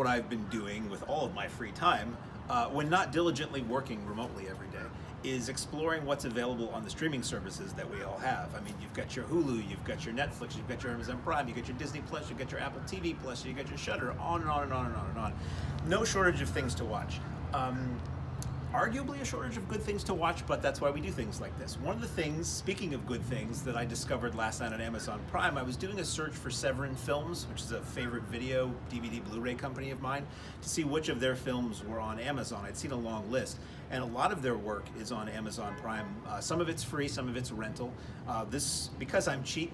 what I've been doing with all of my free time when not diligently working remotely every day is exploring what's available on the streaming services that we all have. I mean, you've got your Hulu, you've got your Netflix, you've got your Amazon Prime, you've got your Disney Plus, you've got your Apple TV Plus, you've got your Shudder, on and on and on and on and on. No shortage of things to watch. Arguably a shortage of good things to watch, but that's why we do things like this. One of the things, speaking of good things, that I discovered last night on Amazon Prime, I was doing a search for Severin Films, which is a favorite video, DVD, Blu-ray company of mine, to see which of their films were on Amazon. I'd seen a long list, and a lot of their work is on Amazon Prime. Some of it's free, some of it's rental. Because I'm cheap,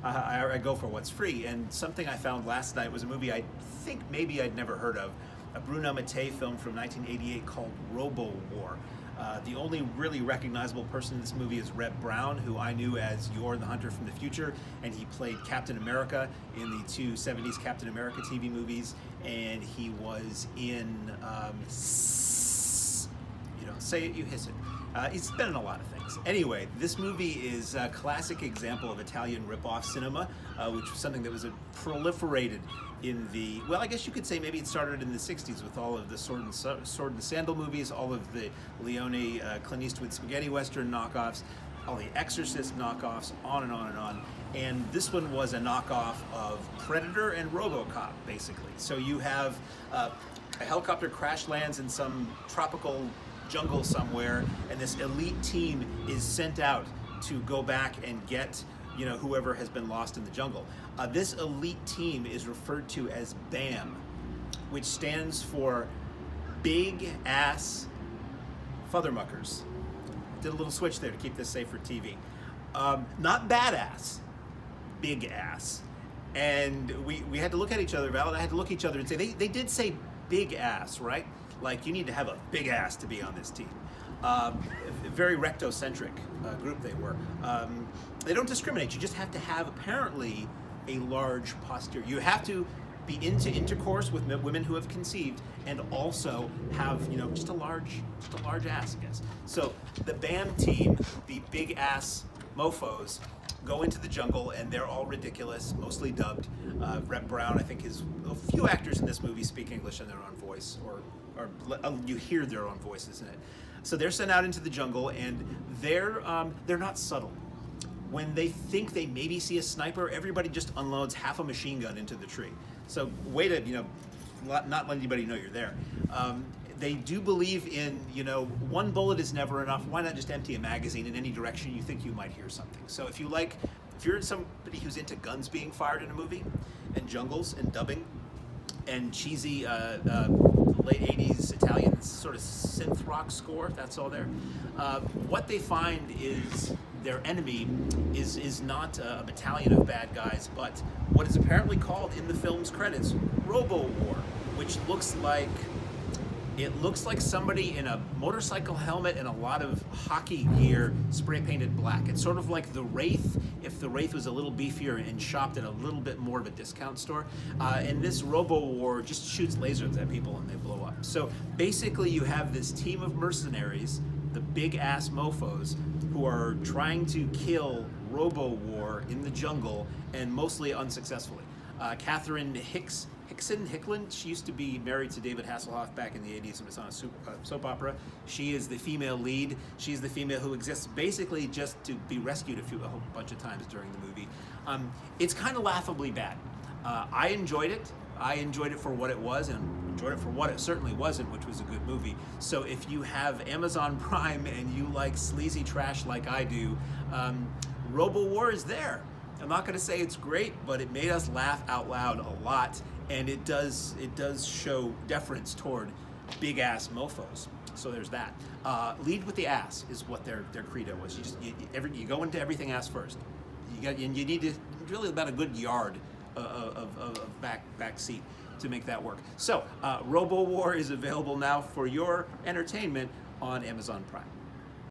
I go for what's free, and something I found last night was a movie I think maybe I'd never heard of, a Bruno Mattei film from 1988 called ROBOWAR. The only really recognizable person in this movie is Reb Brown, who I knew as Yor the Hunter from the Future, and he played Captain America in the two 70s Captain America TV movies, and he was in, you don't say it, you hiss it. He's been in a lot of things. Anyway, this movie is a classic example of Italian rip-off cinema, which was something that was proliferated in the, well, I guess you could say maybe it started in the 60s with all of the Sword and Sandal movies, all of the Leone, Clint Eastwood spaghetti western knockoffs, all the Exorcist knockoffs, on and on and on. And this one was a knockoff of Predator and RoboCop, basically. So you have a helicopter crash lands in some tropical jungle somewhere, and this elite team is sent out to go back and get, you know, whoever has been lost in the jungle. This elite team is referred to as BAM, which stands for Big Ass Futhermuckers. Did a little switch there to keep this safe for TV. Not badass, big ass. And we had to look at each other, Val and I had to look at each other and say, they did say big ass, right? Like, you need to have a big ass to be on this team. Very rectocentric group they were. They don't discriminate. You just have to have, apparently, a large posterior. You have to be into intercourse with women who have conceived, and also have, you know, just a large ass, I guess. So the BAM team, the big ass mofos, go into the jungle, and they're all ridiculous, mostly dubbed. Reb Brown, I think, a few actors in this movie speak English in their own voice, or you hear their own voices in it. So they're sent out into the jungle, and they're not subtle. When they think they maybe see a sniper, everybody just unloads half a machine gun into the tree. So way to, you know, not let anybody know you're there. They do believe in, you know, one bullet is never enough. Why not just empty a magazine in any direction you think you might hear something? So if you're somebody who's into guns being fired in a movie, and jungles and dubbing, and cheesy late 80s Italian sort of synth rock score, that's all there. What they find is their enemy is not a battalion of bad guys, but what is apparently called in the film's credits ROBOWAR, which looks like somebody in a motorcycle helmet and a lot of hockey gear spray painted black. It's sort of like the Wraith, if the Wraith was a little beefier and shopped at a little bit more of a discount store. And this ROBOWAR just shoots lasers at people and they blow up. So basically you have this team of mercenaries, the big ass mofos, who are trying to kill ROBOWAR in the jungle, and mostly unsuccessfully. Catherine Hicklin, she used to be married to David Hasselhoff back in the 80s and was on a soap opera. She is the female lead. She's the female who exists basically just to be rescued a whole bunch of times during the movie. It's kind of laughably bad. I enjoyed it. I enjoyed it for what it was, and enjoyed it for what it certainly wasn't, which was a good movie. So if you have Amazon Prime and you like sleazy trash like I do, ROBOWAR is there. I'm not going to say it's great, but it made us laugh out loud a lot, and it does show deference toward big ass mofos. So there's that. Lead with the ass is what their credo was. You go into everything ass first. You need to really about a good yard of back seat to make that work. So ROBOWAR is available now for your entertainment on Amazon Prime.